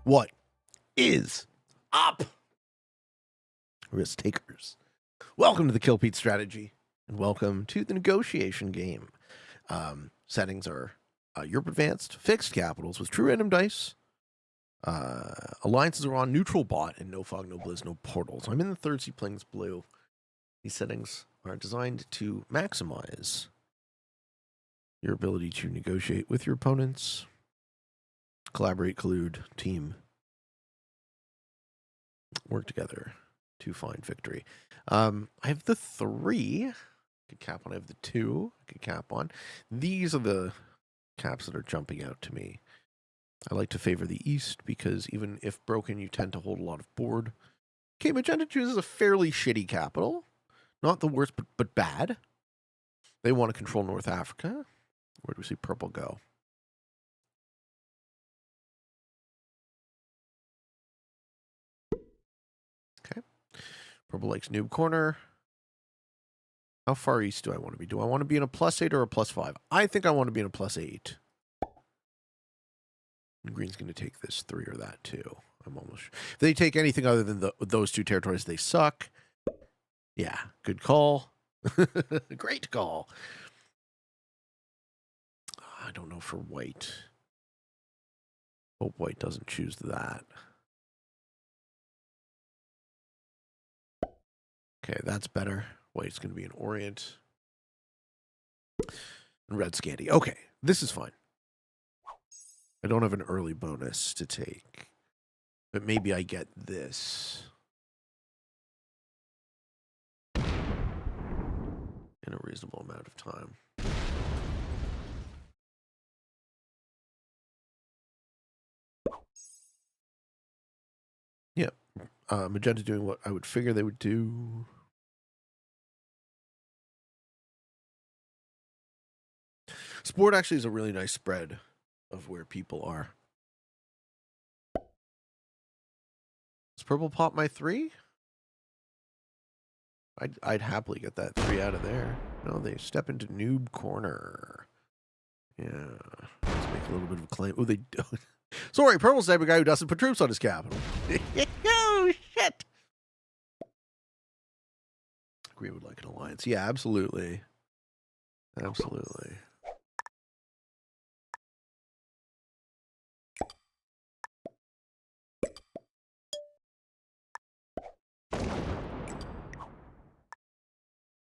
What is up, risk takers? Welcome to the Kill Pete strategy, and welcome to the negotiation game. Settings are Europe Advanced, fixed capitals with true random dice. Alliances are on neutral bot, and no fog, no blizz, no portals. I'm in the third seat playing as blue. These settings are designed to maximize your ability to negotiate with your opponents, collaborate, collude, team, work together to find victory. I have the 3. I could cap on. I have the 2. I could cap on. These are the caps that are jumping out to me. I like to favor the East because even if broken, you tend to hold a lot of board. Okay, Magenta chooses a fairly shitty capital. Not the worst, but bad. They want to control North Africa. Where do we see purple go? Okay. Purple likes noob corner. How far east do I want to be? Do I want to be in a +8 or a +5? I think I want to be in a +8. And green's going to take this 3 or that 2. I'm almost sure. If they take anything other than those 2 territories, they suck. Yeah, good call. Great call. I don't know for white. Hope white doesn't choose that. Okay, that's better. White's going to be an Orient. And red Scandi. Okay, this is fine. I don't have an early bonus to take. But maybe I get this in a reasonable amount of time. Yep. Magenta doing what I would figure they would do. Sport actually is a really nice spread of where people are. Does purple pop my 3? I'd happily get that 3 out of there. No, they step into noob corner. Yeah. Let's make a little bit of a claim. Oh, they don't. Sorry, purple's the type of guy who doesn't put troops on his capital. Oh, shit. Agree would like an alliance. Yeah, absolutely. Absolutely.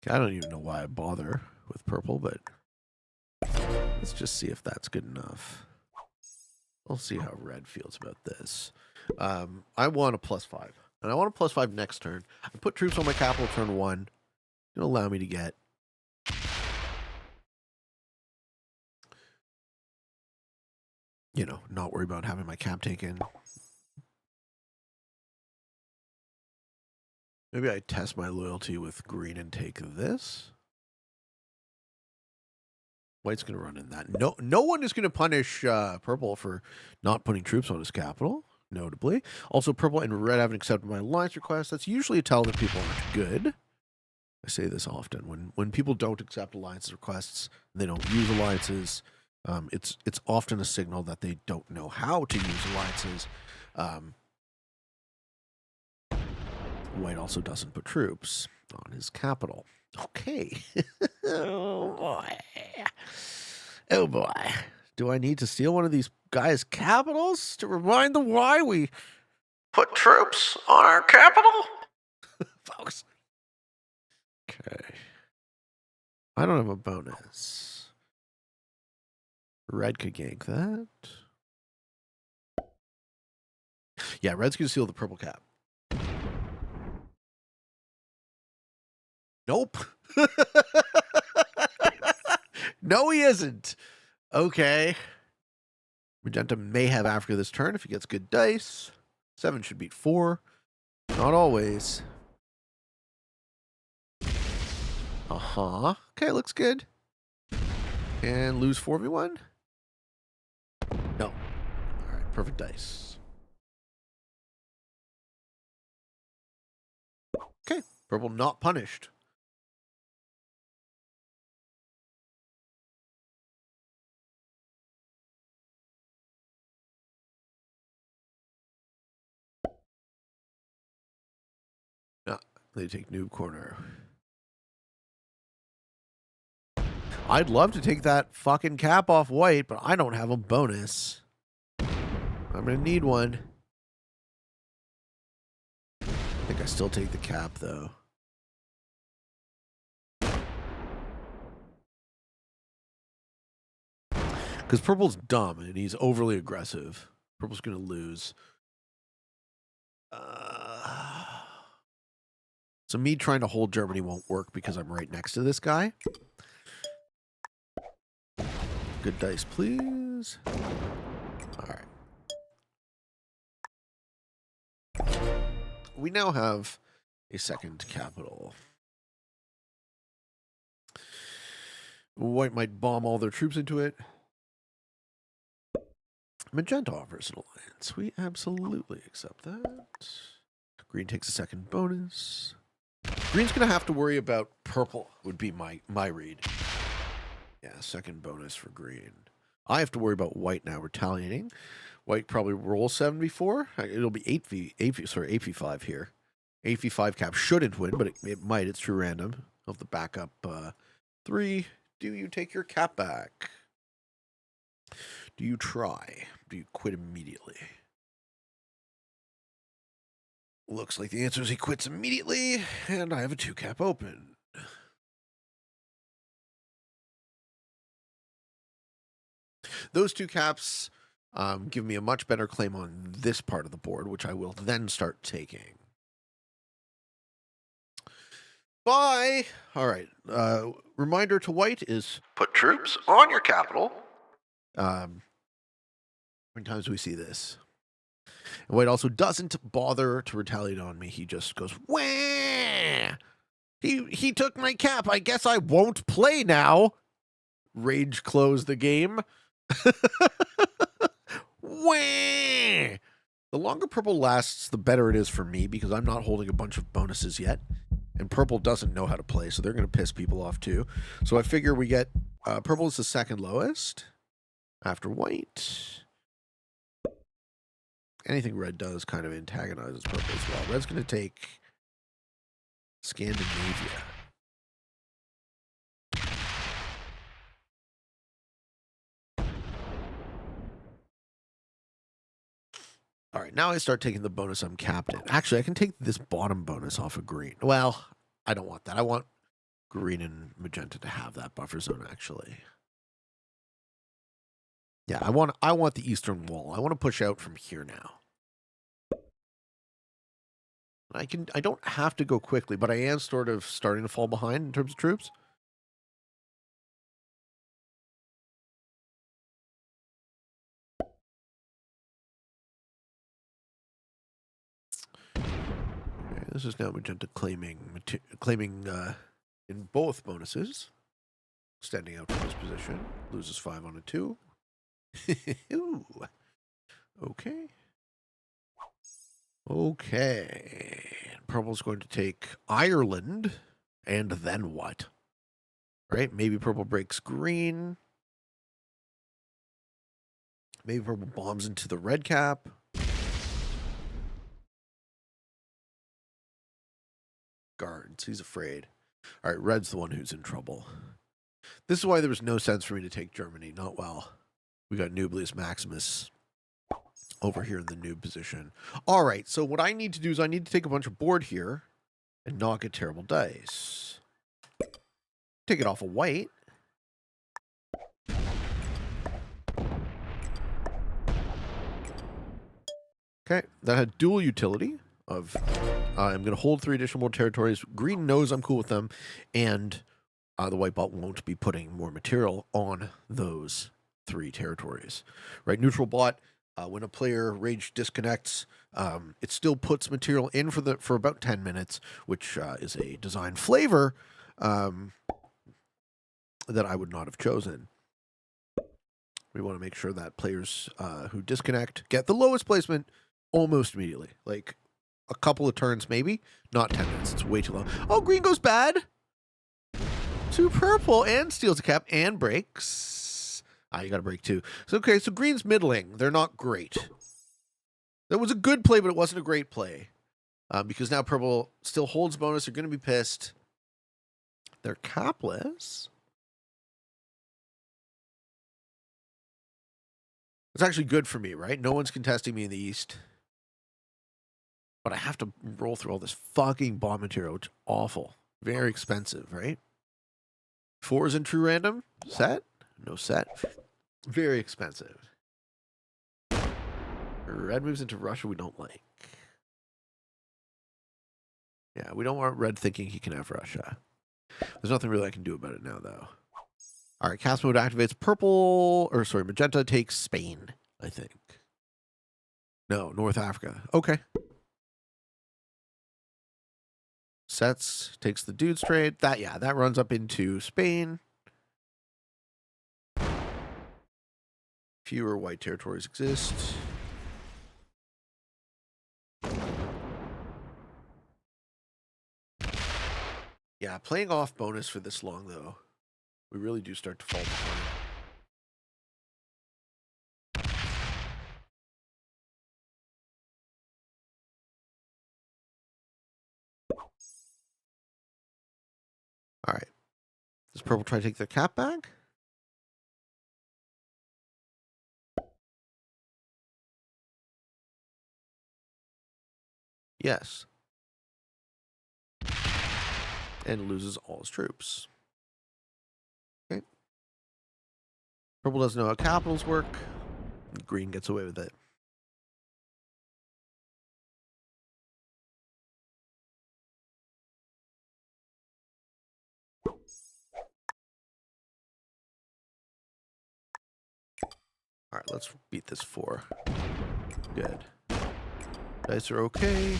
I don't even know why I bother with purple, but let's just see if that's good enough. We'll see how red feels about this. I want a +5. And I want a +5 next turn. I put troops on my capital turn 1. It'll allow me to get not worry about having my cap taken. Maybe I test my loyalty with green and take this. White's going to run in that. No one is going to punish purple for not putting troops on his capital, notably. Also, purple and red haven't accepted my alliance request. That's usually a tell that people aren't good. I say this often. When people don't accept alliance requests, they don't use alliances, it's often a signal that they don't know how to use alliances. White also doesn't put troops on his capital. Okay. Oh, boy. Oh, boy. Do I need to steal one of these guys' capitals to remind them why we put troops on our capital? Folks. Okay. I don't have a bonus. Red could gank that. Yeah, red's going to steal the purple cap. Nope. No, he isn't. Okay. Magenta may have after this turn if he gets good dice. 7 should beat 4. Not always. Uh-huh. Okay, looks good. And lose 4v1? No. All right, perfect dice. Okay, purple not punished. They take noob corner. I'd love to take that fucking cap off white, but I don't have a bonus. I'm going to need one. I think I still take the cap, though. Because purple's dumb, and he's overly aggressive. Purple's going to lose. So me trying to hold Germany won't work because I'm right next to this guy. Good dice, please. All right. We now have a second capital. White might bomb all their troops into it. Magenta offers an alliance. We absolutely accept that. Green takes a second bonus. Green's going to have to worry about purple, would be my read. Yeah, second bonus for green. I have to worry about white now retaliating. White probably rolls 7 before. It'll be 8v5 here. 8v5 cap shouldn't win, but it might. It's true random. Of the backup 3. Do you take your cap back? Do you try? Do you quit immediately? Looks like the answer is he quits immediately, and I have a 2 cap open. Those 2 caps give me a much better claim on this part of the board, which I will then start taking. Bye! All right. Reminder to white is put troops on your capital. How many times do we see this? And white also doesn't bother to retaliate on me. He just goes, wah! He took my cap. I guess I won't play now. Rage close the game. Wah! The longer purple lasts, the better it is for me because I'm not holding a bunch of bonuses yet. And purple doesn't know how to play, so they're going to piss people off too. So I figure we get purple is the second lowest after white. Anything red does kind of antagonizes purple as well. Red's going to take Scandinavia. All right, now I start taking the bonus I'm capped in. Actually, I can take this bottom bonus off of green. Well, I don't want that. I want green and magenta to have that buffer zone, actually. Yeah, I want the eastern wall. I want to push out from here now. I don't have to go quickly, but I am sort of starting to fall behind in terms of troops. Okay, this is now magenta claiming in both bonuses. Standing out from this position. Loses 5 on a 2. Ooh. Okay. Okay. Purple's going to take Ireland. And then what? Right? Maybe purple breaks green. Maybe purple bombs into the red cap. Guards. He's afraid. All right, red's the one who's in trouble. This is why there was no sense for me to take Germany. Not well. We got Nublius Maximus over here in the noob position. All right, so what I need to do is I need to take a bunch of board here and not get terrible dice. Take it off of white. Okay, that had dual utility of I'm going to hold 3 additional more territories. Green knows I'm cool with them, and the white bot won't be putting more material on those 3 territories. Right, neutral bot. When a player rage disconnects, it still puts material in for about 10 minutes, which is a design flavor that I would not have chosen. We want to make sure that players who disconnect get the lowest placement almost immediately. Like a couple of turns maybe, not 10 minutes. It's way too low. Oh, green goes bad. To purple and steals a cap and breaks. You got to break too. So, okay, so green's middling. They're not great. That was a good play, but it wasn't a great play. Because now purple still holds bonus. They're going to be pissed. They're capless. It's actually good for me, right? No one's contesting me in the East. But I have to roll through all this fucking bond material, which is awful. Very expensive, right? 4s in true random. Set? No set. Very expensive. Red moves into Russia we don't like. Yeah, we don't want red thinking he can have Russia. There's nothing really I can do about it now, though. All right, cast mode activates purple, or sorry, magenta takes Spain, I think. No, North Africa. Okay. Sets, takes the dude's trade. That runs up into Spain. Fewer white territories exist. Yeah, playing off bonus for this long, though, we really do start to fall behind. All right. Does purple try to take their cap back? Yes. And loses all his troops. Okay. Purple doesn't know how capitals work. Green gets away with it. All right, let's beat this 4. Good. Dice are okay.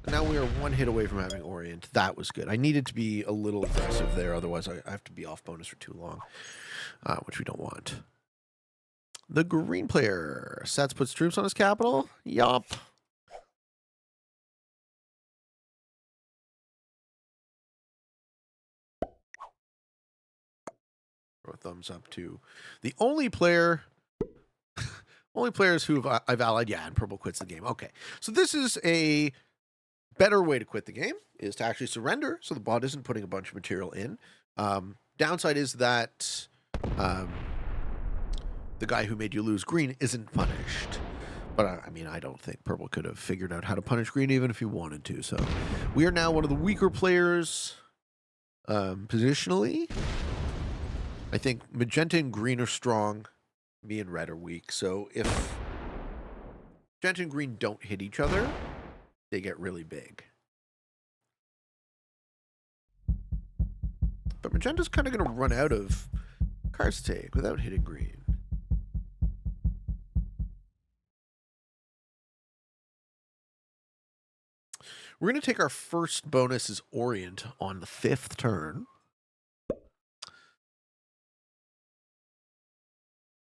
And now we are 1 hit away from having Orient. That was good. I needed to be a little aggressive there. Otherwise, I have to be off bonus for too long, which we don't want. The green player sets, puts troops on his capital. Yup. Throw a thumbs up to the only player... Only players who I've allied, yeah, and purple quits the game. Okay, so this is a better way to quit the game, is to actually surrender, so the bot isn't putting a bunch of material in. Downside is that the guy who made you lose green isn't punished. But, I mean, I don't think purple could have figured out how to punish green even if he wanted to. So we are now one of the weaker players positionally. I think magenta and green are strong. Me and red are weak. So if magenta and green don't hit each other, they get really big. But magenta's kind of going to run out of cards to take without hitting green. We're going to take our first bonus as Orient on the 5th turn.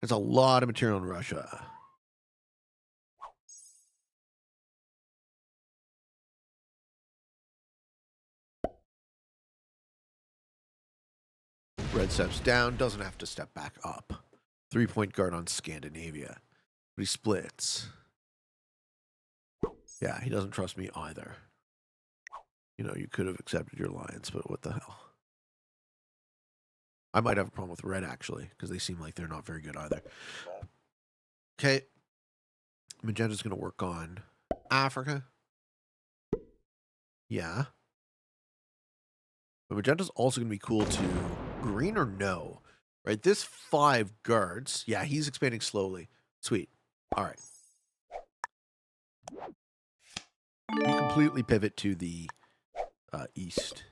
There's a lot of material in Russia. Red steps down, doesn't have to step back up. 3-point guard on Scandinavia. But he splits. Yeah, he doesn't trust me either. You know, you could have accepted your alliance, but what the hell? I might have a problem with red, actually, because they seem like they're not very good either. Okay. Magenta's going to work on Africa. Yeah. But magenta's also going to be cool to green or no? Right, this 5 guards. Yeah, he's expanding slowly. Sweet. All right. We completely pivot to the east.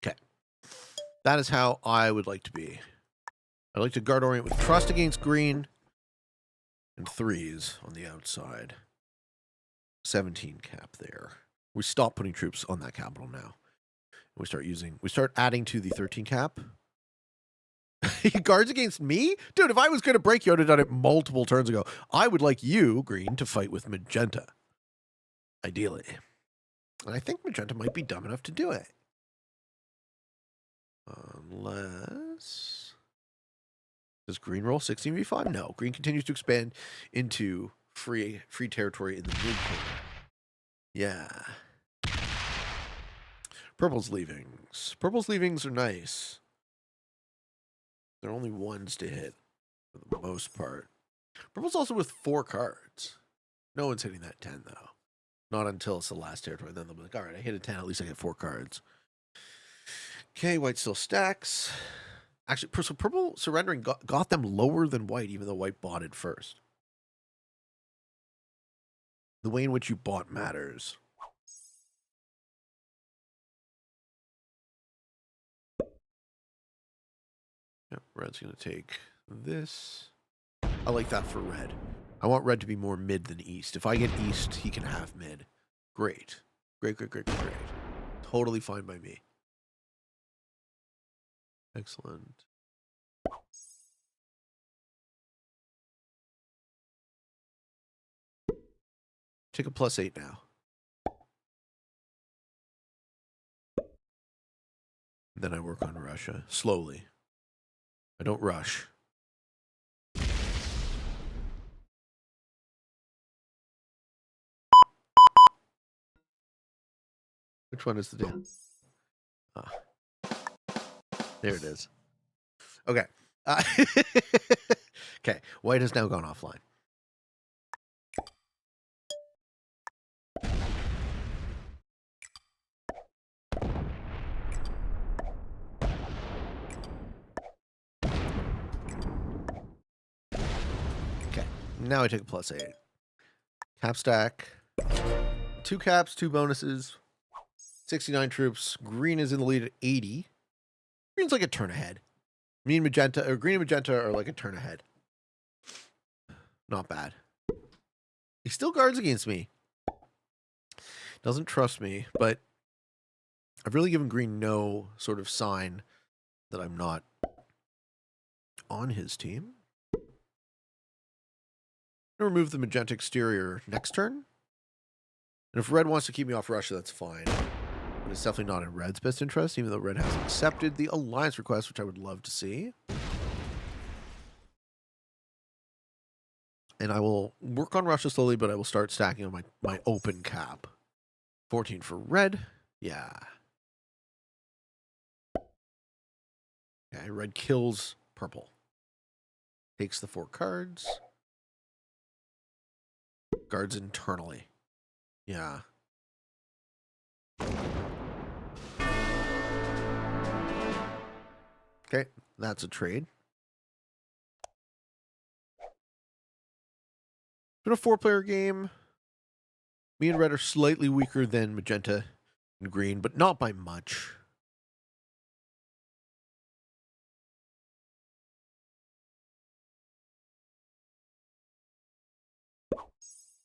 Okay. That is how I would like to be. I'd like to guard orient with trust against green and 3s on the outside. 17 cap there. We stop putting troops on that capital now. We start adding to the 13 cap. He guards against me? Dude, if I was going to break you, I would have done it multiple turns ago. I would like you, green, to fight with magenta. Ideally. And I think magenta might be dumb enough to do it. Unless... Does green roll 16v5? No. Green continues to expand into free territory in the mid corner. Yeah. Purple's leavings. Purple's leavings are nice. They're only ones to hit for the most part. Purple's also with 4 cards. No one's hitting that 10, though. Not until it's the last territory. Then they'll be like, all right, I hit a 10. At least I get 4 cards. Okay, white still stacks. Actually, so purple surrendering got them lower than white, even though white bought it first. The way in which you bought matters. Yep, red's going to take this. I like that for red. I want red to be more mid than east. If I get east, he can have mid. Great. Great. Totally fine by me. Excellent. Take a +8 now. Then I work on Russia. Slowly. I don't rush. Which one is the dance? Ah. There it is. Okay. Okay. White has now gone offline. Okay. Now I take a +8. Cap stack. 2 caps, 2 bonuses. 69 troops. Green is in the lead at 80. Green's like a turn ahead. Me and magenta, or green and magenta are like a turn ahead. Not bad. He still guards against me. Doesn't trust me, but I've really given green no sort of sign that I'm not on his team. I'm going to remove the magenta exterior next turn. And if red wants to keep me off Russia, that's fine. But it's definitely not in red's best interest, even though red has accepted the alliance request, which I would love to see. And I will work on Russia slowly, but I will start stacking on my open cap. 14 for red. Yeah. Okay, red kills purple. Takes the 4 cards. Guards internally. Yeah. Okay, that's a trade. Been a 4-player game. Me and red are slightly weaker than magenta and green, but not by much.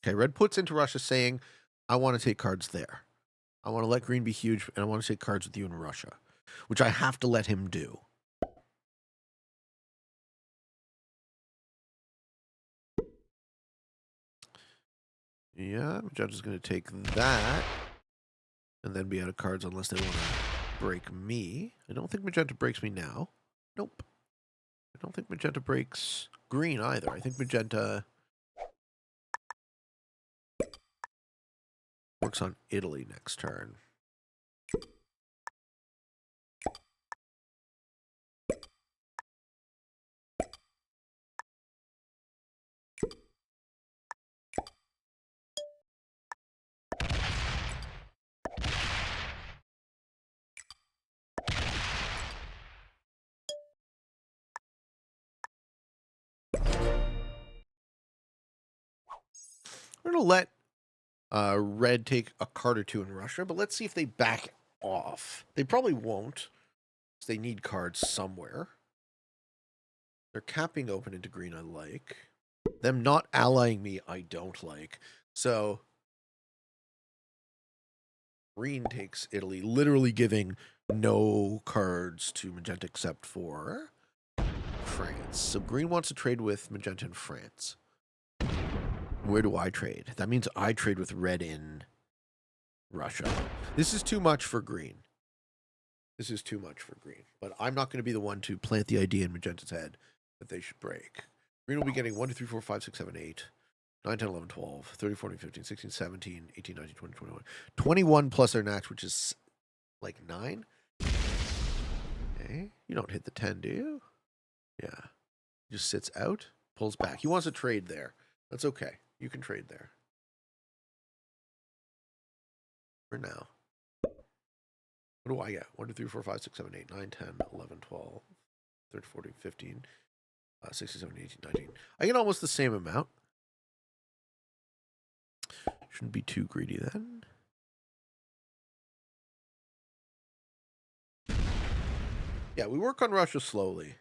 Okay, red puts into Russia saying, I want to take cards there. I want to let green be huge, and I want to take cards with you in Russia, which I have to let him do. Yeah, magenta's going to take that and then be out of cards unless they want to break me. I don't think magenta breaks me now. Nope. I don't think magenta breaks green either. I think magenta works on Italy next turn. We're going to let red take a card or 2 in Russia, but let's see if they back off. They probably won't, because they need cards somewhere. They're capping open into green, I like. Them not allying me, I don't like. So, green takes Italy, literally giving no cards to magenta except for France. So green wants to trade with magenta in France. Where do I trade? That means I trade with red in Russia. This is too much for green. This is too much for green. But I'm not going to be the one to plant the idea in Magenta's head that they should break. Green will be getting 1, 2, 3, 4, 5, 6, 7, 8, 9, 10, 11, 12, 13, 14, 15, 16, 17, 18, 19, 20, 21. 21 plus their natch, which is like 9. Okay. You don't hit the 10, do you? Yeah. Just sits out, pulls back. He wants to trade there. That's okay. You can trade there. For now. What do I get? 1, 2, 3, 4, 5, 6, 7, 8, 9, 10, 11, 12, 13, 14, 15, 16, 17, 18, 19. I get almost the same amount. Shouldn't be too greedy then. Yeah, we work on Russia slowly.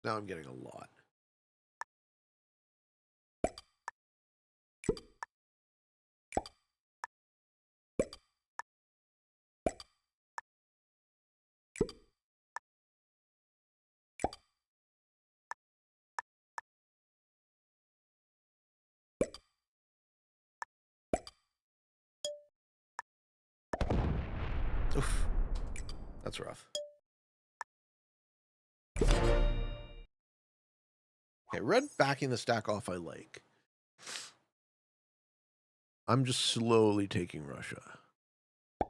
Now I'm getting a lot. Oof. That's rough. Okay, red backing the stack off I like. I'm just slowly taking Russia.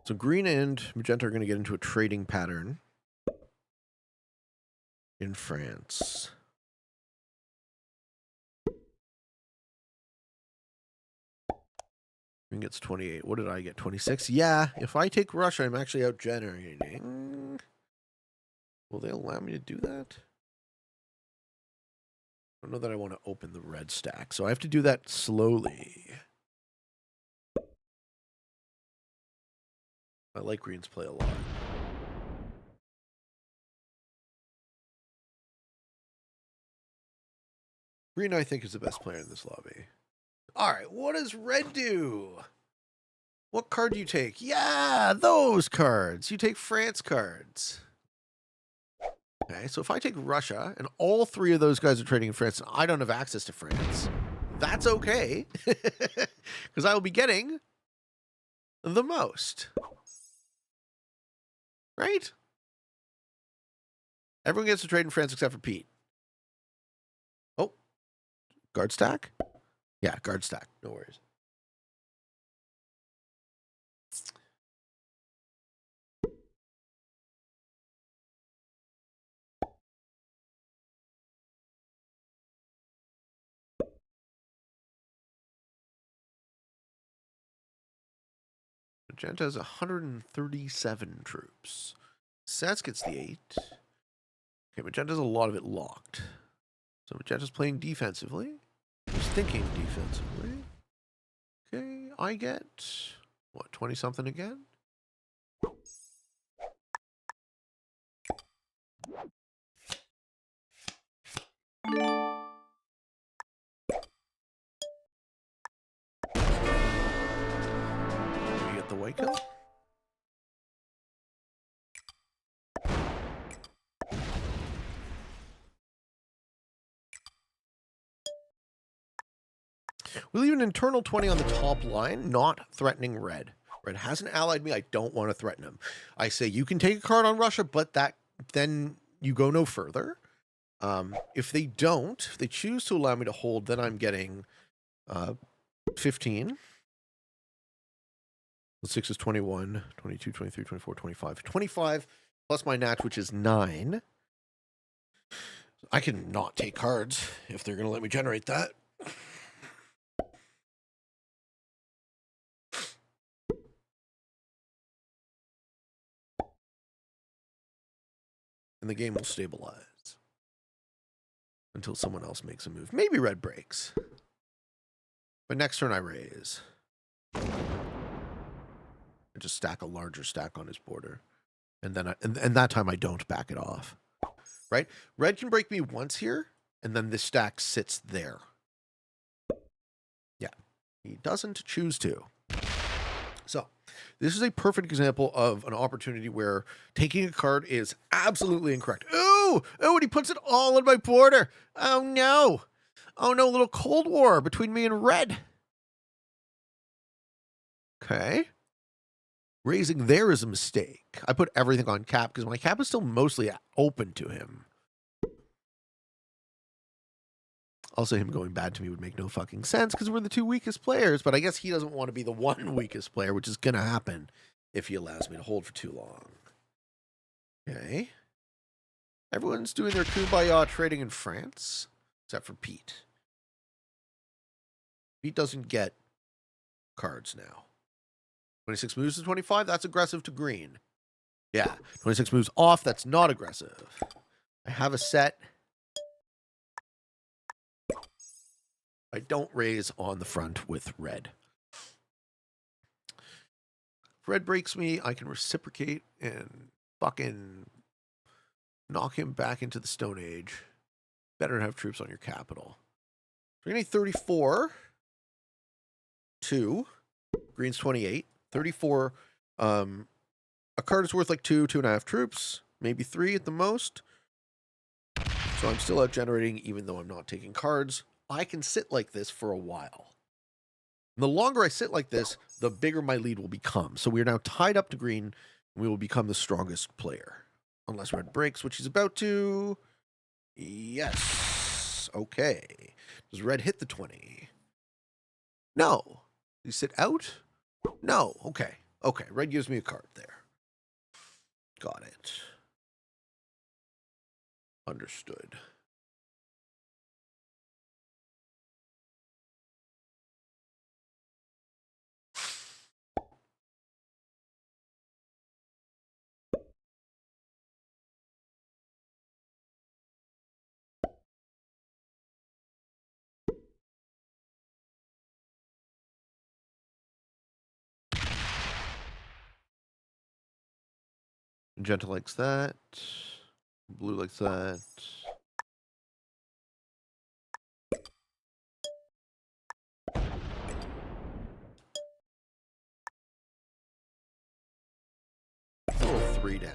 So green and magenta are going to get into a trading pattern in France. Green gets 28. What did I get? 26? Yeah, if I take Russia, I'm actually out generating. Will they allow me to do that? I don't know that I want to open the red stack, so I have to do that slowly. I like green's play a lot. Green, I think, is the best player in this lobby. All right, what does red do? What card do you take? Yeah, those cards. You take France cards. Okay, so if I take Russia, and all 3 of those guys are trading in France, and I don't have access to France, that's okay. Because I will be getting the most. Right? Everyone gets to trade in France except for Pete. Oh, guard stack? Yeah, guard stack. No worries. Magenta has 137 troops. Sats gets the 8. Okay, Magenta's a lot of it locked. So Magenta's playing defensively. He's thinking defensively. Okay, I get, what, 20-something again? We get the white kill. We leave an internal 20 on the top line, not threatening red. Red hasn't allied me. I don't want to threaten him. I say you can take a card on Russia, but then you go no further. If they don't, if they choose to allow me to hold, then I'm getting 15. The 6 is 21, 22, 23, 24, 25. 25 plus my natch, which is 9. I can not take cards if they're going to let me generate that. And the game will stabilize until someone else makes a move. Maybe red breaks. But next turn I raise. I just stack a larger stack on his border. And then and that time I don't back it off. Right? Red can break me once here, and then this stack sits there. Yeah. He doesn't choose to. So, this is a perfect example of an opportunity where taking a card is absolutely incorrect. Ooh! Oh, and he puts it all on my border. Oh, no. Oh no, little Cold War between me and red. Okay. Raising there is a mistake. I put everything on cap because my cap is still mostly open to him. Also, him going bad to me would make no fucking sense because we're the two weakest players, but I guess he doesn't want to be the one weakest player, which is going to happen if he allows me to hold for too long. Okay. Everyone's doing their kumbaya trading in France, except for Pete. Pete doesn't get cards now. 26 moves to 25, that's aggressive to green. Yeah, 26 moves off, that's not aggressive. I have a set. I don't raise on the front with red. If red breaks me, I can reciprocate and fucking knock him back into the Stone Age. Better to have troops on your capital. We're going to need 34. 2. Green's 28. 34. A card is worth like 2.5 troops. Maybe 3 at the most. So I'm still out generating even though I'm not taking cards. I can sit like this for a while. And the longer I sit like this, the bigger my lead will become. So we are now tied up to green, and we will become the strongest player. Unless red breaks, which he's about to. Yes. Okay. Does red hit the 20? No. Does he sit out? No. Okay. Okay. Red gives me a card there. Got it. Understood. Magenta likes that. Blue likes that. Roll 3 down.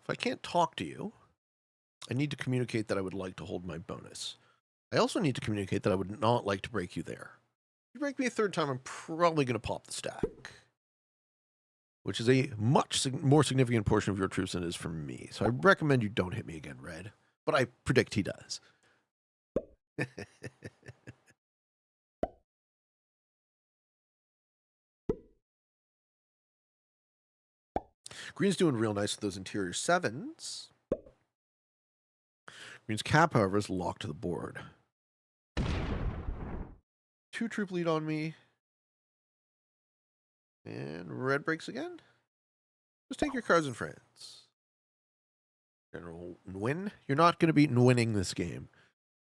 If I can't talk to you, I need to communicate that I would like to hold my bonus. I also need to communicate that I would not like to break you there. If you break me a third time, I'm probably going to pop the stack, which is a much more significant portion of your troops than it is for me. So I recommend you don't hit me again, red. But I predict he does. Green's doing real nice with those interior 7s. Green's cap, however, is locked to the board. 2 troop lead on me. And red breaks again. Just take your cards in France. General Nguyen. You're not going to be winning this game.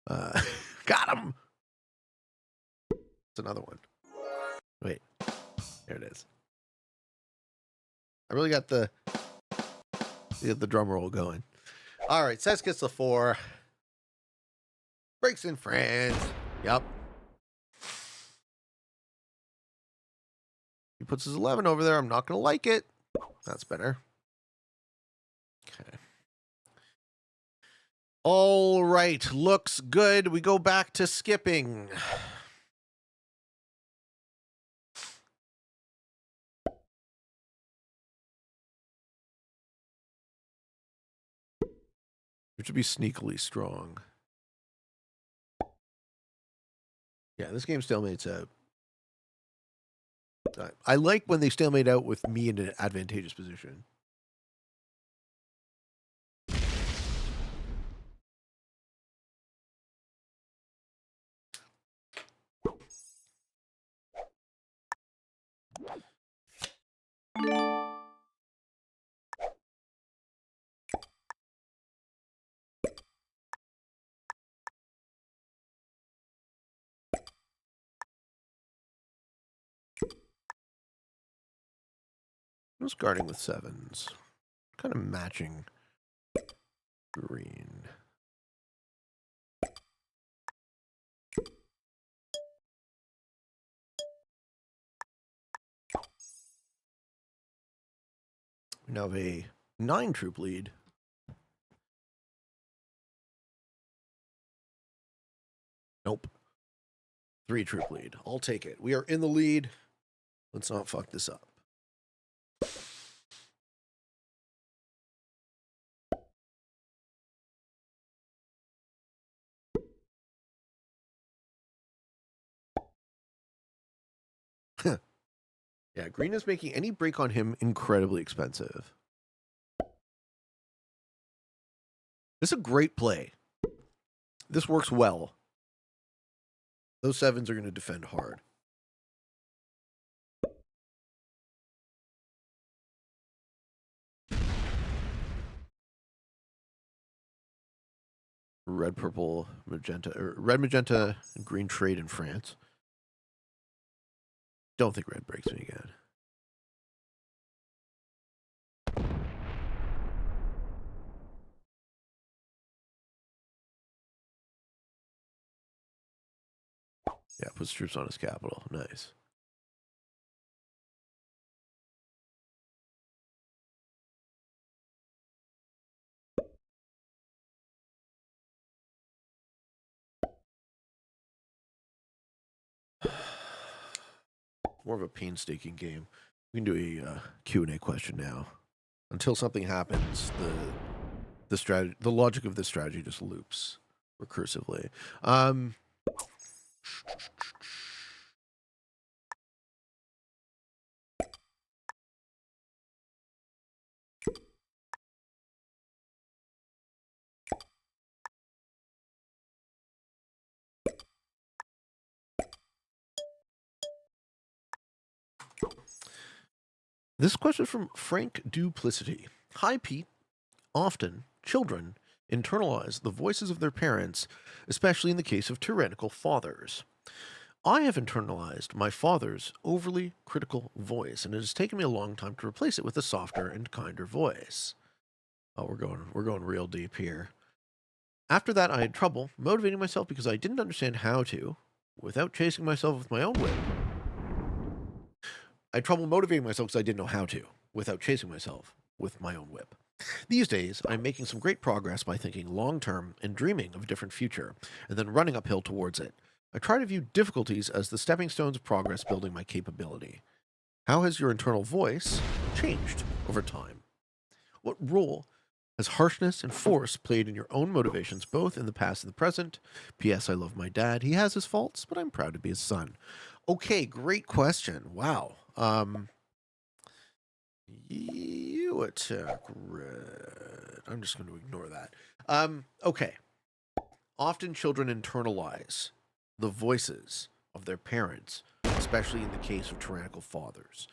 Got him. It's another one. Wait. There it is. I really got the drum roll going. All right. Sess gets the 4. Breaks in France. Yep. He puts his 11 over there. I'm not going to like it. That's better. Okay. All right. Looks good. We go back to skipping. Which would be sneakily strong. Yeah, this game stalemates out. I like when they stalemate out with me in an advantageous position. Who's guarding with 7s? Kind of matching green. We now have a 9 troop lead. Nope. 3 troop lead. I'll take it. We are in the lead. Let's not fuck this up. Yeah, green is making any break on him incredibly expensive. This is a great play. This works well. Those 7s are going to defend hard. Red, purple, magenta, or red, magenta, and green trade in France. Don't think red breaks me again. Yeah, puts troops on his capital. Nice. More of a painstaking game. We can do a Q&A question now. Until something happens, the logic of this strategy just loops recursively. This question is from Frank Duplicity. Hi, Pete. Often, children internalize the voices of their parents, especially in the case of tyrannical fathers. I have internalized my father's overly critical voice, and it has taken me a long time to replace it with a softer and kinder voice. Oh, we're going real deep here. After that, I had trouble motivating myself because I didn't understand how to, without chasing myself with my own whip. I had trouble motivating myself because I didn't know how to, without chasing myself with my own whip. These days, I'm making some great progress by thinking long term and dreaming of a different future, and then running uphill towards it. I try to view difficulties as the stepping stones of progress building my capability. How has your internal voice changed over time? What role has harshness and force played in your own motivations, both in the past and the present? P.S. I love my dad. He has his faults, but I'm proud to be his son. Okay, great question. Wow. You attack red. I'm just going to ignore that. Okay. Often children internalize the voices of their parents, especially in the case of tyrannical fathers.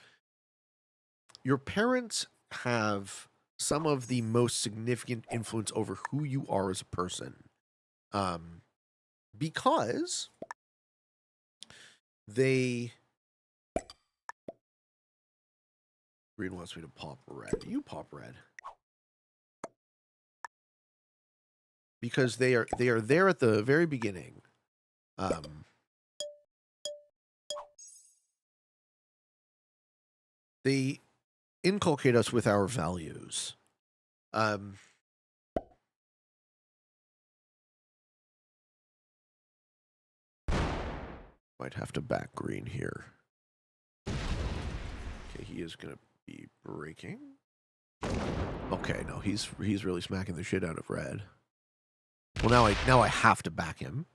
Your parents have some of the most significant influence over who you are as a person. Because they. Green wants me to pop red. You pop red. Because they are there at the very beginning. They inculcate us with our values. Might have to back green here. Okay, he is gonna be breaking. Okay, no, he's really smacking the shit out of red. Well, now I have to back him.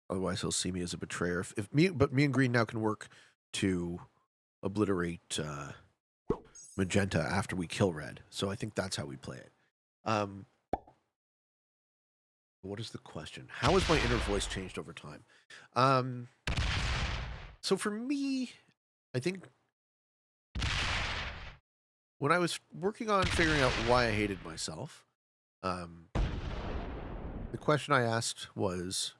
Otherwise, he'll see me as a betrayer. But me and green now can work to obliterate magenta after we kill red. So I think that's how we play it. What is the question? How has my inner voice changed over time? So for me, I think when I was working on figuring out why I hated myself, the question I asked was,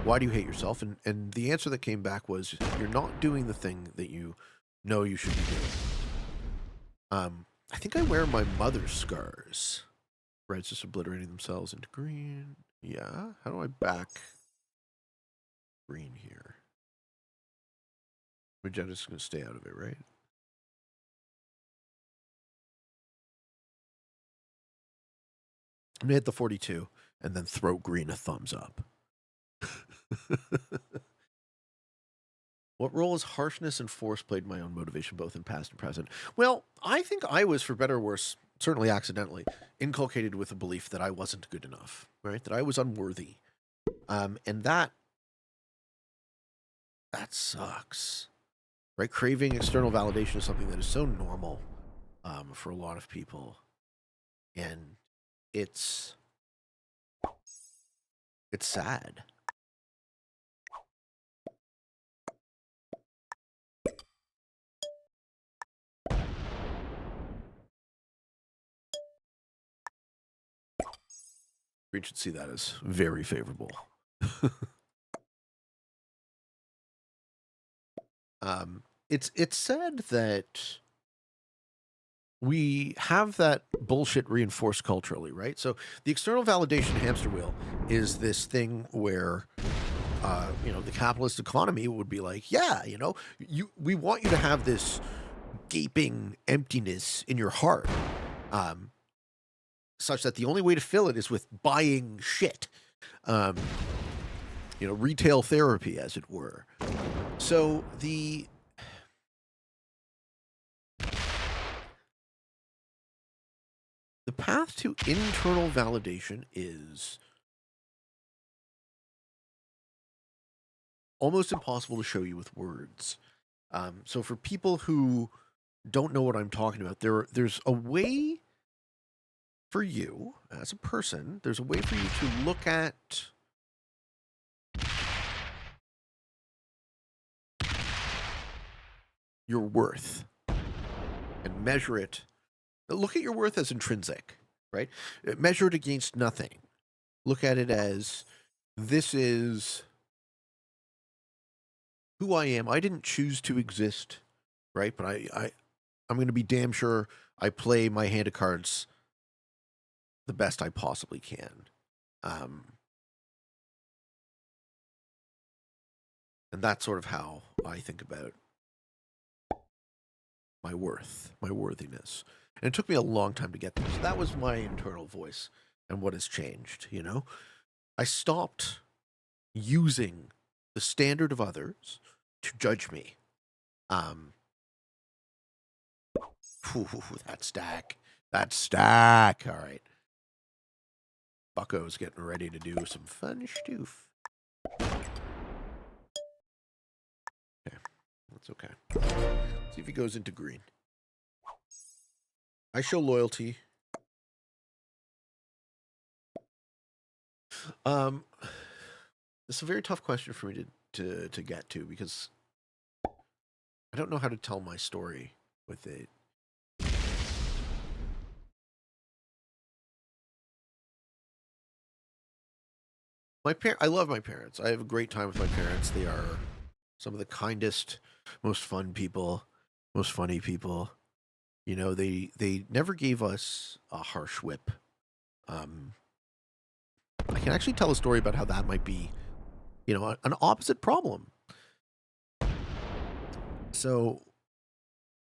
why do you hate yourself? And the answer that came back was, you're not doing the thing that you know you should be doing. I think I wear my mother's scars. Red's just obliterating themselves into green. Yeah. How do I back green here? Magenta's going to stay out of it, right? I'm gonna hit the 42 and then throw green a thumbs up. What role has harshness and force played in my own motivation, both in past and present? Well, I think I was, for better or worse, certainly accidentally, inculcated with a belief that I wasn't good enough, right? That I was unworthy. And that sucks, right? Craving external validation is something that is so normal for a lot of people, and it's sad. We should see that as very favorable. It's said that we have that bullshit reinforced culturally, right? So the external validation hamster wheel is this thing where, the capitalist economy would be like, yeah, we want you to have this gaping emptiness in your heart, such that the only way to fill it is with buying shit. Retail therapy, as it were. So the path to internal validation is almost impossible to show you with words. So for people who don't know what I'm talking about, there's a way for you as a person. There's a way for you to look at your worth and measure it. Look at your worth as intrinsic, right? Measure it against nothing. Look at it as, this is who I am. I didn't choose to exist, right? But I'm going to be damn sure I play my hand of cards the best I possibly can. And that's sort of how I think about my worth, my worthiness. And it took me a long time to get there. So that was my internal voice and what has changed, I stopped using the standard of others to judge me. That stack. All right. Bucko's getting ready to do some fun stuff. Okay. That's okay. See if he goes into green. I show loyalty. It's a very tough question for me to get to, because I don't know how to tell my story with it. I love my parents. I have a great time with my parents. They are some of the kindest, most fun people, most funny people. They never gave us a harsh whip. I can actually tell a story about how that might be, an opposite problem. So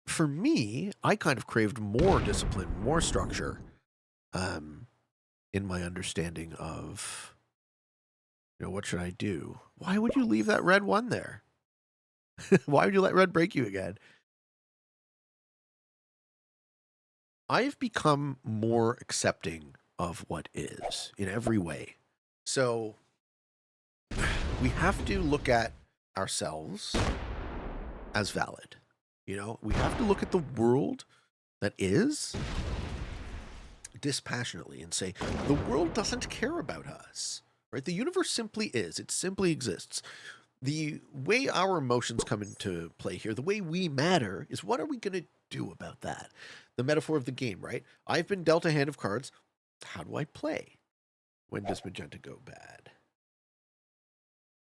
for me, I kind of craved more discipline, more structure, in my understanding of, what should I do? Why would you leave that red one there? Why would you let red break you again? I've become more accepting of what is in every way. So we have to look at ourselves as valid. We have to look at the world that is dispassionately and say, the world doesn't care about us, right? The universe simply is. It simply exists. The way our emotions come into play here, the way we matter, is what are we going to do about that? The metaphor of the game, right? I've been dealt a hand of cards. How do I play? When does magenta go bad?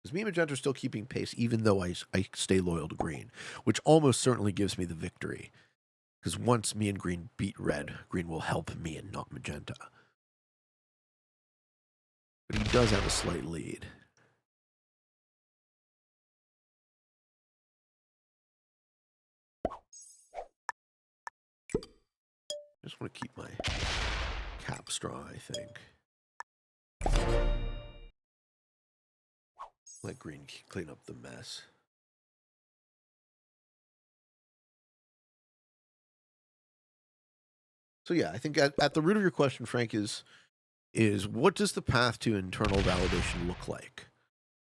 Because me and magenta are still keeping pace, even though I stay loyal to green, which almost certainly gives me the victory. Because once me and green beat red, green will help me and not magenta. But he does have a slight lead. I just want to keep cap straw, I think. Let green clean up the mess. So yeah, I think at the root of your question, Frank, is what does the path to internal validation look like?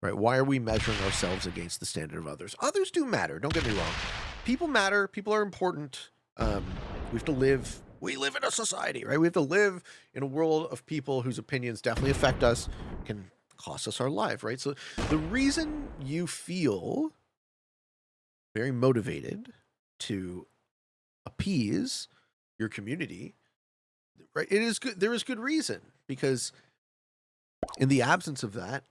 Right? Why are we measuring ourselves against the standard of others? Others do matter. Don't get me wrong. People matter. People are important. We have to live. We live in a society, right? We have to live in a world of people whose opinions definitely affect us, can cost us our life, right? So the reason you feel very motivated to appease your community, right? It is good. There is good reason, because in the absence of that,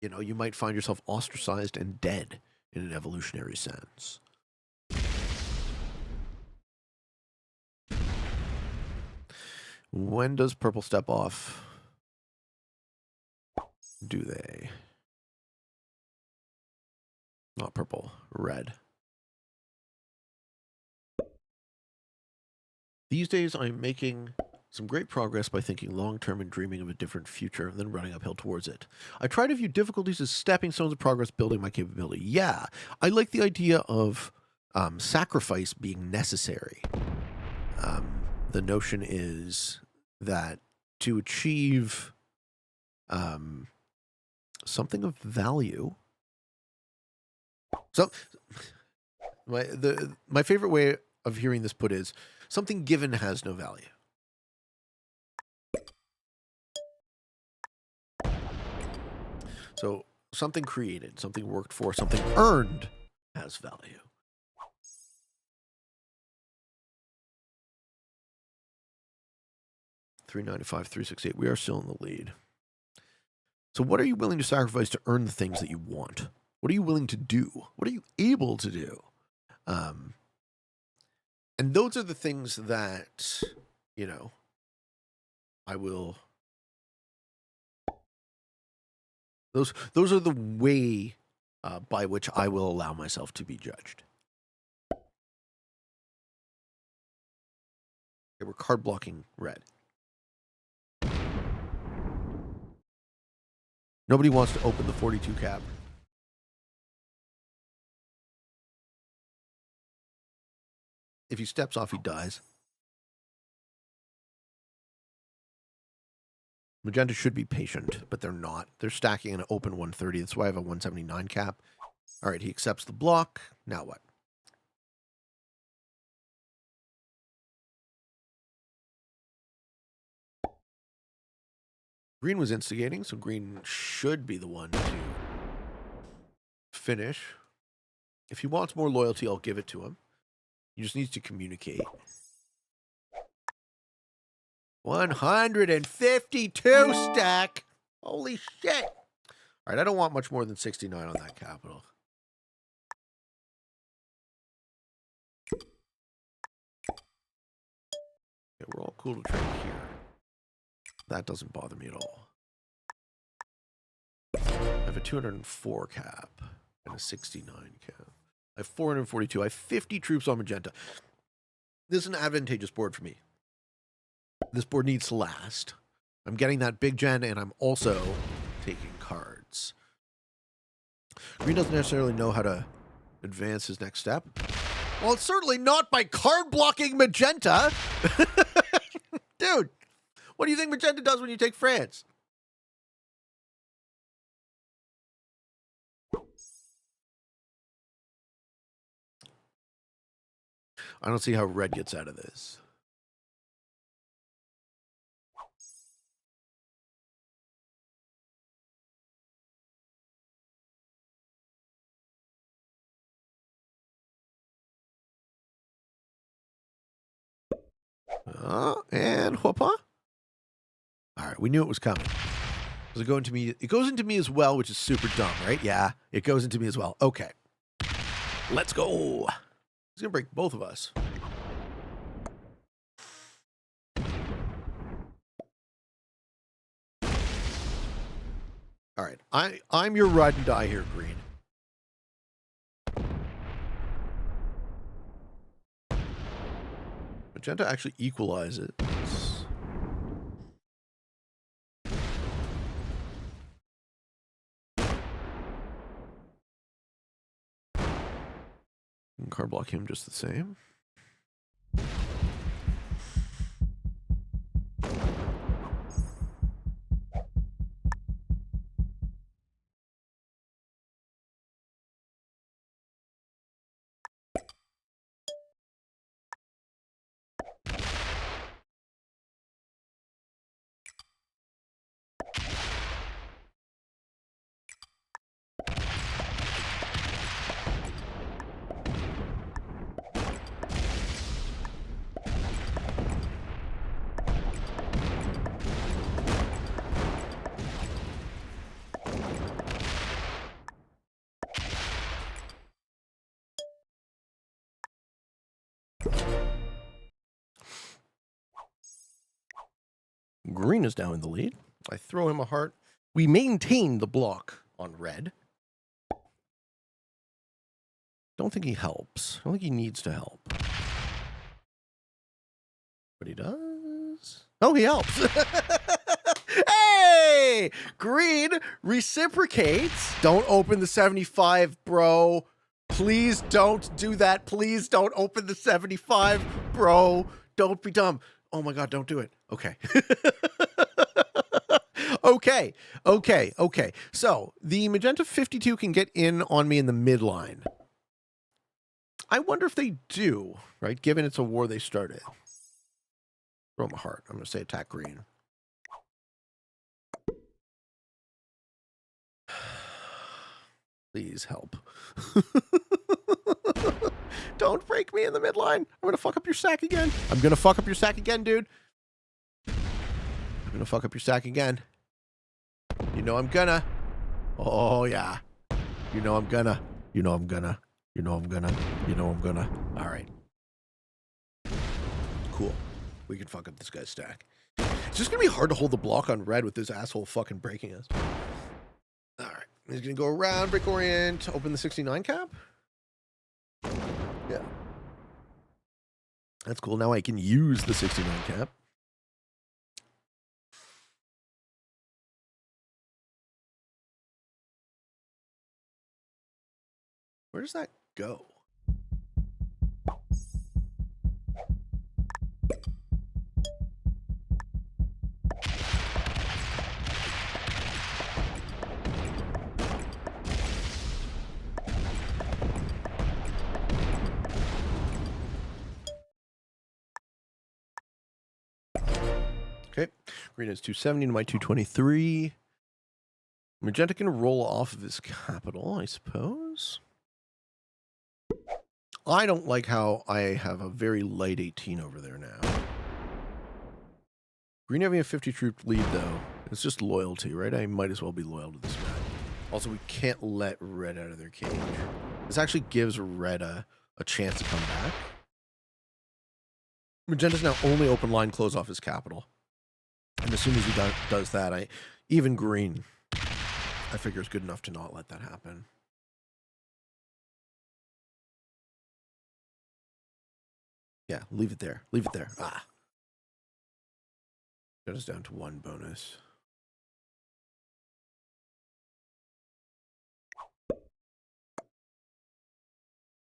you might find yourself ostracized and dead in an evolutionary sense. When does purple step off? Do they? Not purple, red. These days, I'm making some great progress by thinking long-term and dreaming of a different future, then running uphill towards it. I try to view difficulties as stepping stones of progress, building my capability. Yeah, I like the idea of sacrifice being necessary. The notion is that to achieve something of value. So, my favorite way of hearing this put is something given has no value. So something created, something worked for, something earned has value. $395, $368. We are still in the lead. So what are you willing to sacrifice to earn the things that you want? What are you willing to do? What are you able to do? And those are the things that, I will. Those are the way by which I will allow myself to be judged. Okay, we're card blocking red. Nobody wants to open the 42 cap. If he steps off, he dies. Magenta should be patient, but they're not. They're stacking an open 130. That's why I have a 179 cap. All right, he accepts the block. Now what? Green was instigating, so green should be the one to finish. If he wants more loyalty, I'll give it to him. He just needs to communicate. 152 stack. Holy shit. All right, I don't want much more than 69 on that capital. Okay, we're all cool to trade here. That doesn't bother me at all. I have a 204 cap and a 69 cap. I have 442. I have 50 troops on magenta. This is an advantageous board for me. This board needs to last. I'm getting that big gen, and I'm also taking cards. Green doesn't necessarily know how to advance his next step. Well, it's certainly not by card blocking magenta. Dude, what do you think magenta does when you take France? I don't see how red gets out of this. And whoopah. All right, we knew it was coming. Does it go into me? It goes into me as well, which is super dumb, right? Yeah, it goes into me as well. Okay. Let's go. He's going to break both of us. All right, I'm your ride and die here, Green. Magenta actually equalizes. block him just the same. Green is now in the lead. I throw him a heart. We maintain the block on red. Don't think he helps. I don't think he needs to help. But he does. Oh, he helps. Hey! Green reciprocates. Don't open the 75, bro. Please don't do that. Please don't open the 75, bro. Don't be dumb. Oh my God, don't do it. Okay. Okay. So the magenta 52 can get in on me in the midline. I wonder if they do, right? Given it's a war they started. Throw him a heart. I'm going to say attack green. Please help. Don't break me in the midline. I'm going to fuck up your stack again. I'm going to fuck up your stack again, dude. I'm going to fuck up your stack again. You know I'm gonna. Oh, yeah. You know I'm gonna. You know I'm gonna. You know I'm gonna. You know I'm gonna. All right. Cool. We can fuck up this guy's stack. It's just going to be hard to hold the block on red with this asshole fucking breaking us. All right. He's going to go around, break orient, open the 69 cap. Yeah. That's cool. Now I can use the 69 cap. Where does that go? Okay. Green is 270 to my 223. Magenta can roll off of his capital, I suppose. I don't like how I have a very light 18 over there now. Green having a 50 troop lead, though. It's just loyalty, right? I might as well be loyal to this guy. Also, we can't let red out of their cage. This actually gives red a chance to come back. Magenta's now only open line close off his capital. And as soon as he does that, even green, I figure is good enough to not let that happen. Yeah, leave it there. Leave it there. Ah. That is down to 1 bonus.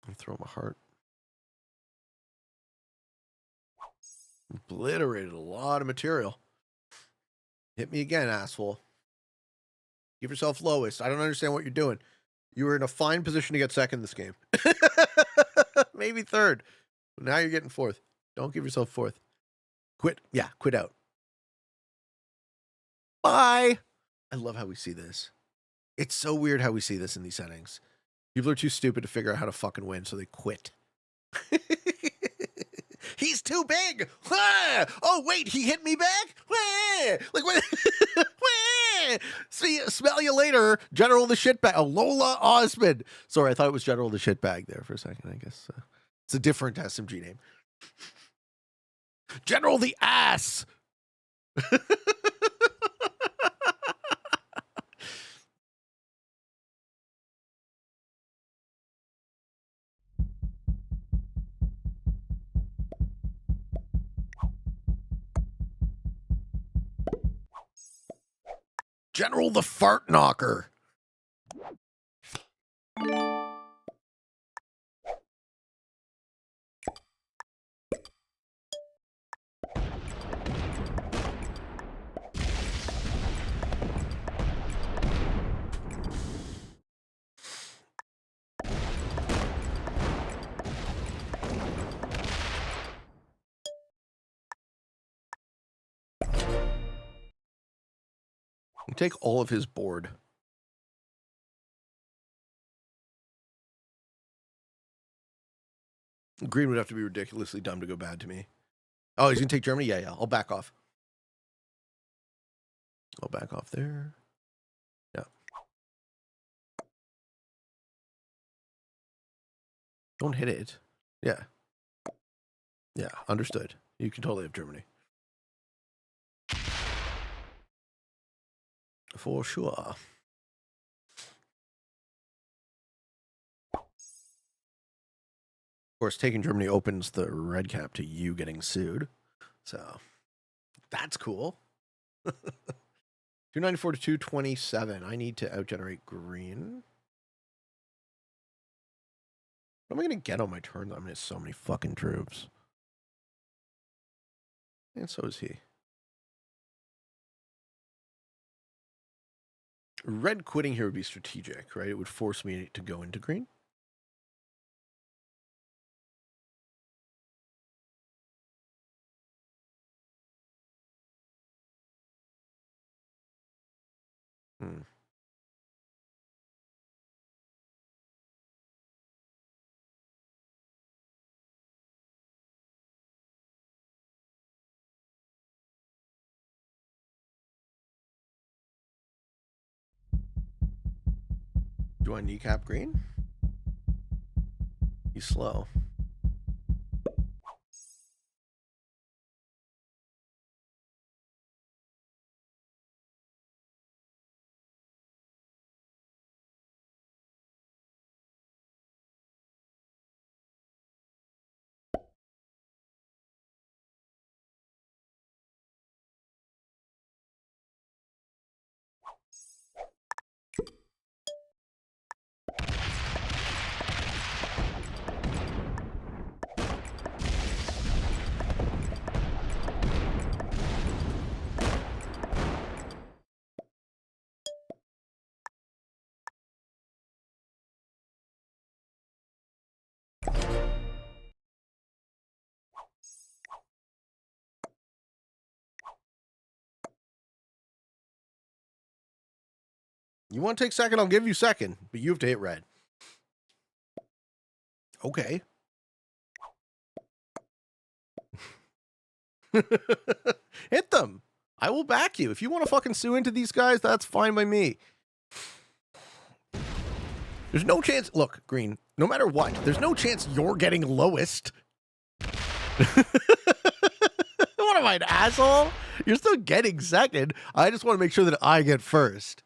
I'll throw him a heart. Obliterated a lot of material. Hit me again, asshole. Give yourself lowest. I don't understand what you're doing. You were in a fine position to get second this game. Maybe third. Now you're getting fourth. Don't give yourself fourth. Quit. Yeah, quit out. Bye. I love how we see this. It's so weird how we see this in these settings. People are too stupid to figure out how to fucking win, so they quit. He's too big. Ah! Oh, wait, he hit me back? Ah! Like, what? See, smell you later, General the Shitbag. Oh, Lola Osmond. Sorry, I thought it was General the Shitbag there for a second, I guess. It's a different SMG name. General the Ass. General the Fart Knocker. Take all of his board. Green would have to be ridiculously dumb to go bad to me. Oh, he's going to take Germany? Yeah. I'll back off. I'll back off there. Yeah. Don't hit it. Yeah. Yeah, understood. You can totally have Germany. For sure. Of course, taking Germany opens the red cap to you getting sued. So that's cool. 294 to 227. I need to outgenerate green. What am I going to get on my turn? I'm going to have so many fucking troops. And so is he. Red quitting here would be strategic, right? It would force me to go into green. Do I kneecap green? He's slow. You want to take second? I'll give you second, but you have to hit red. Okay. Hit them. I will back you. If you want to fucking sue into these guys, that's fine by me. There's no chance. Look, green, no matter what, there's no chance you're getting lowest. What am I, an asshole? You're still getting second. I just want to make sure that I get first.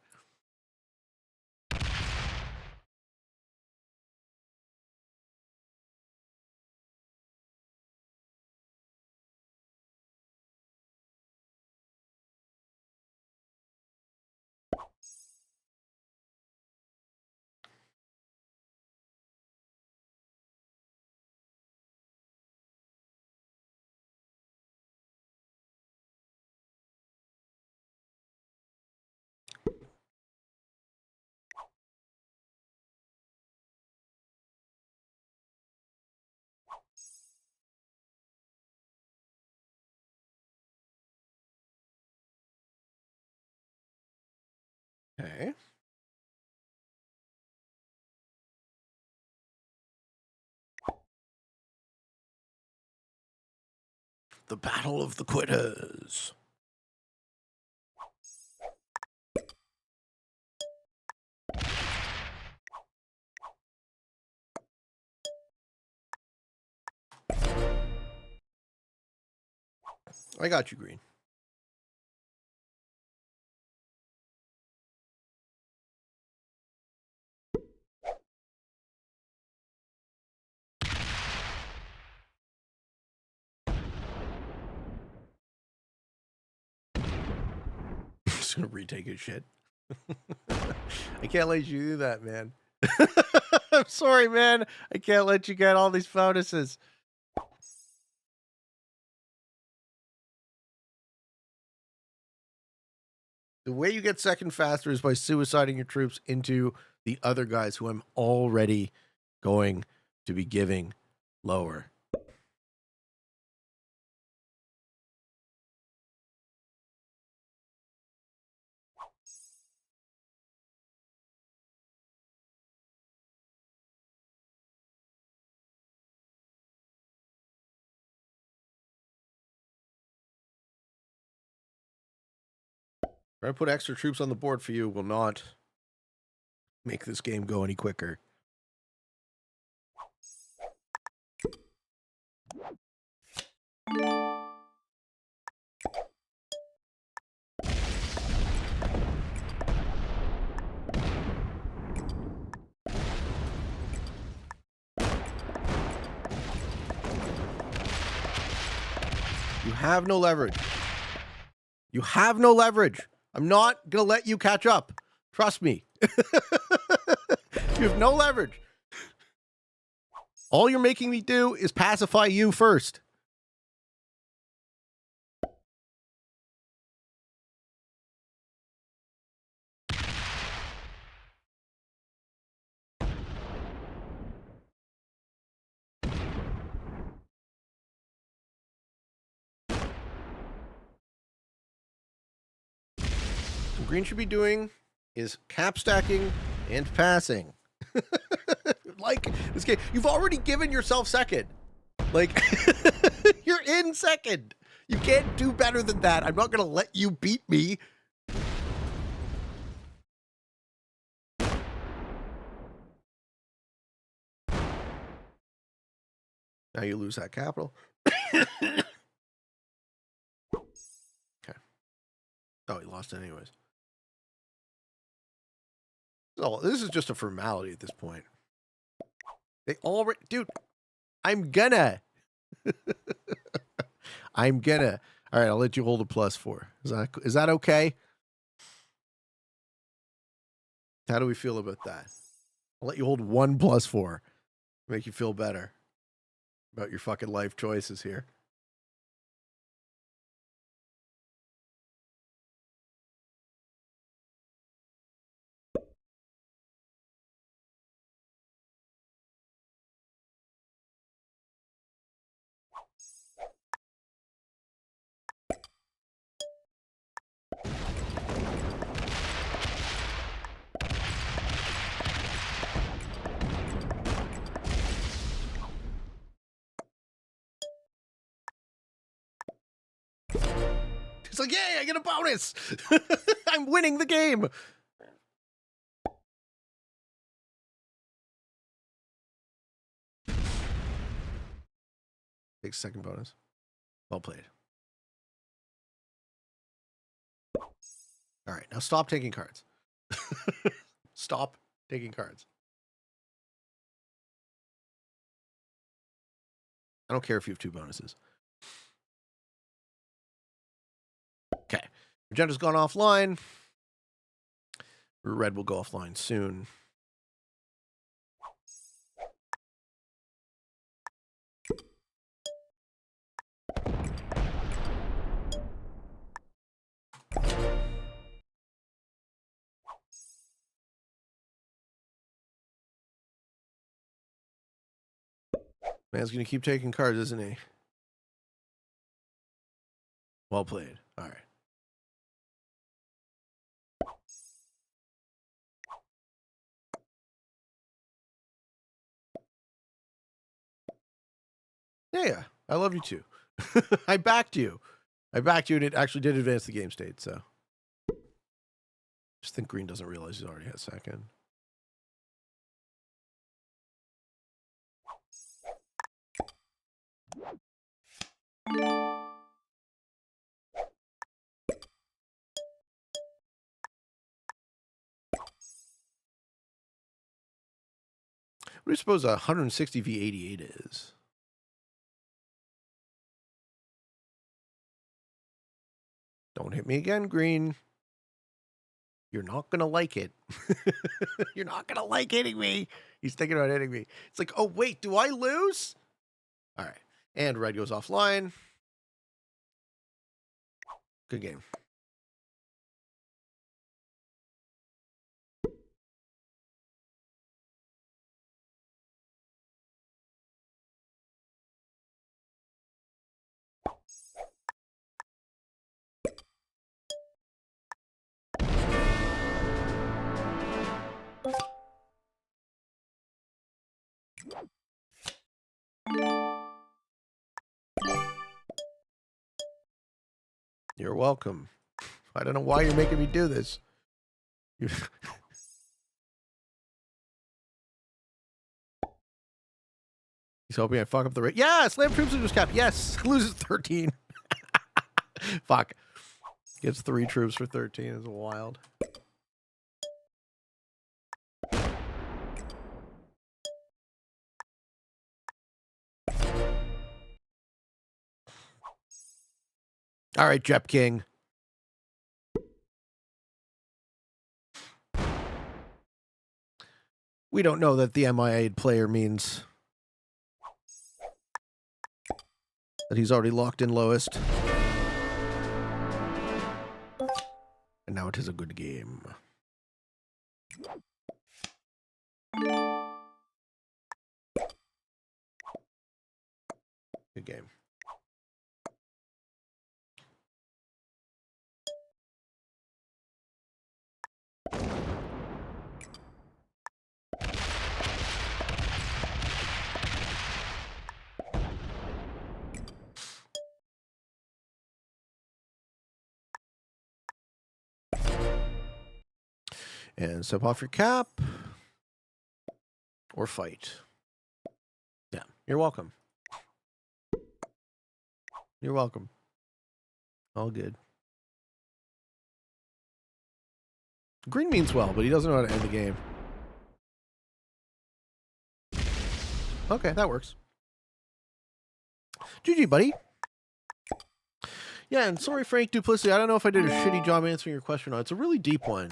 Okay. The Battle of the Quitters. I got you, green. Just gonna retake his shit. I can't let you do that, man. I'm sorry, man. I can't let you get all these bonuses. The way you get second faster is by suiciding your troops into the other guys who I'm already going to be giving lower. Trying to put extra troops on the board for you will not make this game go any quicker. You have no leverage. You have no leverage. I'm not going to let you catch up. Trust me. You have no leverage. All you're making me do is pacify you first. What green should be doing is cap stacking and passing. Like this game, you've already given yourself second. Like, you're in second. You can't do better than that. I'm not going to let you beat me. Now you lose that capital. Okay. Oh, he lost it anyways. So this is just a formality at this point. They already, dude, I'm gonna. I'm gonna. All right, I'll let you hold a +4. Is that okay? How do we feel about that? I'll let you hold 1 +4. Make you feel better about your fucking life choices here. It's like, yay, I get a bonus. I'm winning the game. Takes second bonus. Well played. All right, now stop taking cards. Stop taking cards. I don't care if you have 2 bonuses. Okay. Magenda's gone offline. Red will go offline soon. Man's going to keep taking cards, isn't he? Well played. All right. Yeah. I love you too. I backed you. And it actually did advance the game state, so. Just think green doesn't realize he's already had second. What do you suppose 160 v 88 is? Don't hit me again, green. You're not going to like it. You're not going to like hitting me. He's thinking about hitting me. It's like, oh, wait, do I lose? All right. And red goes offline. Good game. You're welcome. I don't know why you're making me do this. He's hoping I fuck up the rate. Yeah, slam troops into his cap. Yes, loses 13. Fuck. Gets 3 troops for 13. Is wild. All right, Jep King. We don't know that the MIA player means that he's already locked in lowest. And now it is a good game. Good game. And step off your cap. Or fight. Yeah, you're welcome. You're welcome. All good. Green means well, but he doesn't know how to end the game. Okay, that works. GG, buddy. Yeah, and sorry, Frank Duplicity. I don't know if I did a shitty job answering your question or not. It's a really deep one,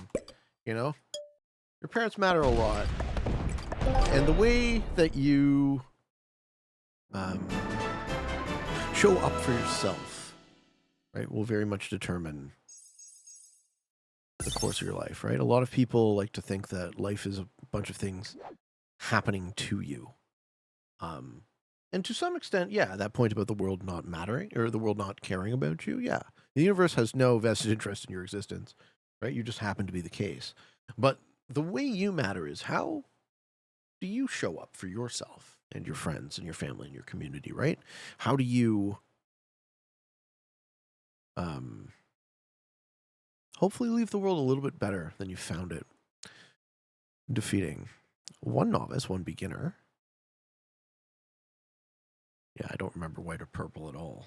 you know? Your parents matter a lot. And the way that you show up for yourself, right, will very much determine the course of your life, right? A lot of people like to think that life is a bunch of things happening to you. And to some extent, yeah, that point about the world not mattering or the world not caring about you, yeah. The universe has no vested interest in your existence, right? You just happen to be the case. But the way you matter is how do you show up for yourself and your friends and your family and your community, right? How do you hopefully leave the world a little bit better than you found it? Defeating 1 novice, 1 beginner. Yeah, I don't remember white or purple at all.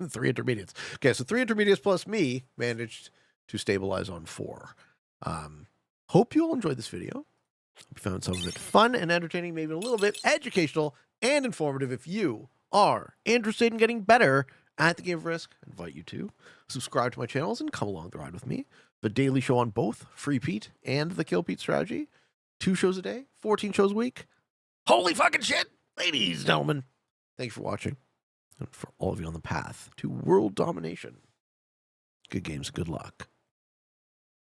3 intermediates. Okay, so 3 intermediates plus me managed to stabilize on 4. Hope you all enjoyed this video. Hope you found some of it fun and entertaining, maybe a little bit educational and informative. If you are interested in getting better at the game of Risk, I invite you to subscribe to my channels and come along the ride with me. The daily show on both Free Pete and the Kill Pete strategy. 2 shows a day, 14 shows a week. Holy fucking shit, ladies and gentlemen. Thank you for watching, and for all of you on the path to world domination. Good games, good luck.